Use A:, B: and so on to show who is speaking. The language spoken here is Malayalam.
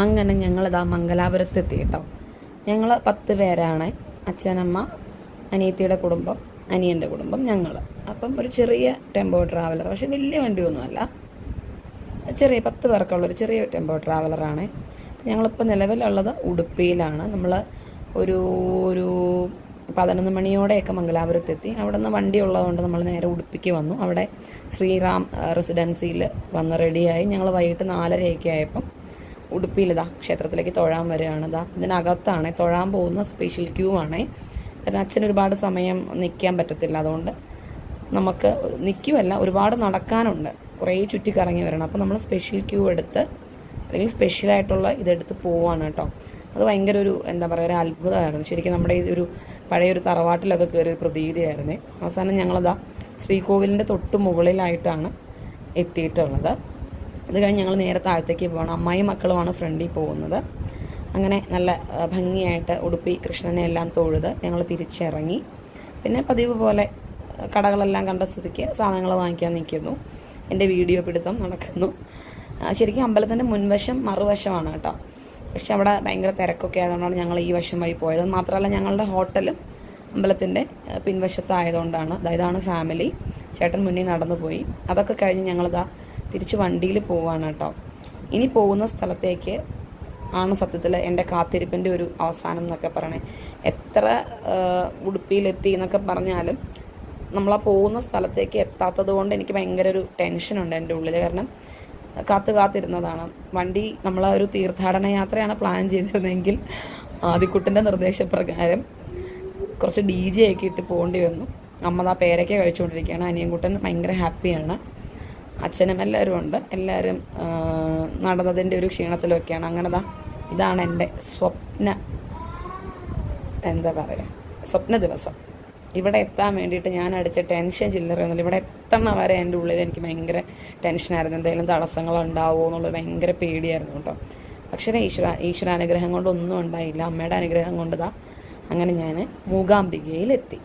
A: അങ്ങനെ ഞങ്ങളിതാ മംഗലാപുരത്തെത്തി കേട്ടോ. ഞങ്ങൾ 10 പേരാണ്. അച്ഛനമ്മ, അനിയത്തിയുടെ കുടുംബം, അനിയൻ്റെ കുടുംബം, ഞങ്ങൾ. അപ്പം ഒരു ചെറിയ ടെമ്പോ ട്രാവലർ, പക്ഷെ വലിയ വണ്ടിയൊന്നുമല്ല, ചെറിയ 10 പേർക്കുള്ളൊരു ചെറിയ ടെമ്പോ ട്രാവലറാണ്. ഞങ്ങളിപ്പോൾ നിലവിലുള്ളത് ഉടുപ്പിയിലാണ്. നമ്മൾ ഒരു 11 മണിയോടെയൊക്കെ മംഗലാപുരത്തെത്തി. അവിടെ നിന്ന് വണ്ടി ഉള്ളതുകൊണ്ട് നമ്മൾ നേരെ ഉടുപ്പിക്ക് വന്നു. അവിടെ ശ്രീറാം റെസിഡൻസിയിൽ വന്ന് റെഡിയായി. ഞങ്ങൾ വൈകിട്ട് 4:30 ആയപ്പം ഉടുപ്പിയിലിതാ ക്ഷേത്രത്തിലേക്ക് തൊഴാൻ വരികയാണ്. ഇതിനകത്താണ് തൊഴാൻ പോകുന്ന സ്പെഷ്യൽ ക്യൂ ആണ്. കാരണം അച്ഛന് ഒരുപാട് സമയം നിൽക്കാൻ പറ്റത്തില്ല, അതുകൊണ്ട് നമുക്ക് നിൽക്കുമല്ല, ഒരുപാട് നടക്കാനുണ്ട്, കുറേ ചുറ്റിക്കറങ്ങി വരണം. അപ്പോൾ നമ്മൾ സ്പെഷ്യൽ ക്യൂ എടുത്ത്, അല്ലെങ്കിൽ സ്പെഷ്യലായിട്ടുള്ള ഇതെടുത്ത് പോവാണ് കേട്ടോ. അത് ഭയങ്കര ഒരു എന്താ പറയുക, ഒരു അത്ഭുതമായിരുന്നു ശരിക്കും. നമ്മുടെ ഈ ഒരു പഴയൊരു തറവാട്ടിലൊക്കെ കയറിയ പ്രതീതിയായിരുന്നേ. അവസാനം ഞങ്ങളിതാ ശ്രീകോവിലിൻ്റെ തൊട്ട് മുകളിലായിട്ടാണ് എത്തിയിട്ടുള്ളത്. അത് കഴിഞ്ഞ് ഞങ്ങൾ നേരെ താഴത്തേക്ക് പോകണം. അമ്മായി മക്കളുമാണ് ഫ്രണ്ടിൽ പോകുന്നത്. അങ്ങനെ നല്ല ഭംഗിയായിട്ട് ഉടുപ്പി കൃഷ്ണനെ എല്ലാം തൊഴുത് ഞങ്ങൾ തിരിച്ചിറങ്ങി. പിന്നെ പതിവ് പോലെ കടകളെല്ലാം കണ്ട സ്ഥിതിക്ക് സാധനങ്ങൾ വാങ്ങിക്കാൻ നിൽക്കുന്നു. എൻ്റെ വീഡിയോ പിടുത്തം നടക്കുന്നു. ശരിക്കും അമ്പലത്തിൻ്റെ മുൻവശം മറുവശമാണ് കേട്ടോ. പക്ഷെ അവിടെ ഭയങ്കര തിരക്കൊക്കെ ആയതുകൊണ്ടാണ് ഞങ്ങൾ ഈ വശം വഴി പോയത്. മാത്രമല്ല ഞങ്ങളുടെ ഹോട്ടലും അമ്പലത്തിൻ്റെ പിൻവശത്തായതുകൊണ്ടാണ്. ഇതാണ് ഫാമിലി. ചേട്ടൻ മുന്നിൽ നടന്നു പോയി. അതൊക്കെ കഴിഞ്ഞ് ഞങ്ങളിതാ തിരിച്ച് വണ്ടിയിൽ പോവാണ് കേട്ടോ. ഇനി പോകുന്ന സ്ഥലത്തേക്ക് ആണ് സത്യത്തിൽ എൻ്റെ കാത്തിരിപ്പിൻ്റെ ഒരു അവസാനം എന്നൊക്കെ പറയണേ. എത്ര ഉടുപ്പിയിലെത്തി എന്നൊക്കെ പറഞ്ഞാലും നമ്മളാ പോകുന്ന സ്ഥലത്തേക്ക് എത്താത്തത് കൊണ്ട് എനിക്ക് ഭയങ്കര ഒരു ടെൻഷനുണ്ട് എൻ്റെ ഉള്ളിൽ. കാരണം കാത്തിരുന്നതാണ് വണ്ടി. നമ്മളൊരു തീർത്ഥാടന യാത്രയാണ് പ്ലാൻ ചെയ്തിരുന്നതെങ്കിൽ ആദിക്കുട്ടൻ്റെ നിർദ്ദേശപ്രകാരം കുറച്ച് DJ ഒക്കെ ഇട്ട് പോകേണ്ടി വന്നു. അമ്മ പേരൊക്കെ കഴിച്ചുകൊണ്ടിരിക്കുകയാണ്. അനിയൻകുട്ടൻ ഭയങ്കര ഹാപ്പിയാണ്. അച്ഛനും എല്ലാവരും ഉണ്ട്. എല്ലാവരും നടന്നതിൻ്റെ ഒരു ക്ഷീണത്തിലൊക്കെയാണ്. അങ്ങനെ ഇതാണ് എൻ്റെ സ്വപ്ന ദിവസം. ഇവിടെ എത്താൻ വേണ്ടിയിട്ട് ഞാൻ അടിച്ച ടെൻഷൻ ചില്ലറയൊന്നുമില്ല. ഇവിടെ എത്തണ വരെ എൻ്റെ ഉള്ളിൽ എനിക്ക് ഭയങ്കര ടെൻഷനായിരുന്നു. എന്തെങ്കിലും തടസ്സങ്ങളുണ്ടാവുമോ എന്നുള്ളത് ഭയങ്കര പേടിയായിരുന്നു കേട്ടോ. പക്ഷേ ഈശ്വരാനുഗ്രഹം കൊണ്ടൊന്നും ഉണ്ടായില്ല. അമ്മയുടെ അനുഗ്രഹം കൊണ്ട് അങ്ങനെ ഞാൻ മൂകാംബികയിലെത്തി.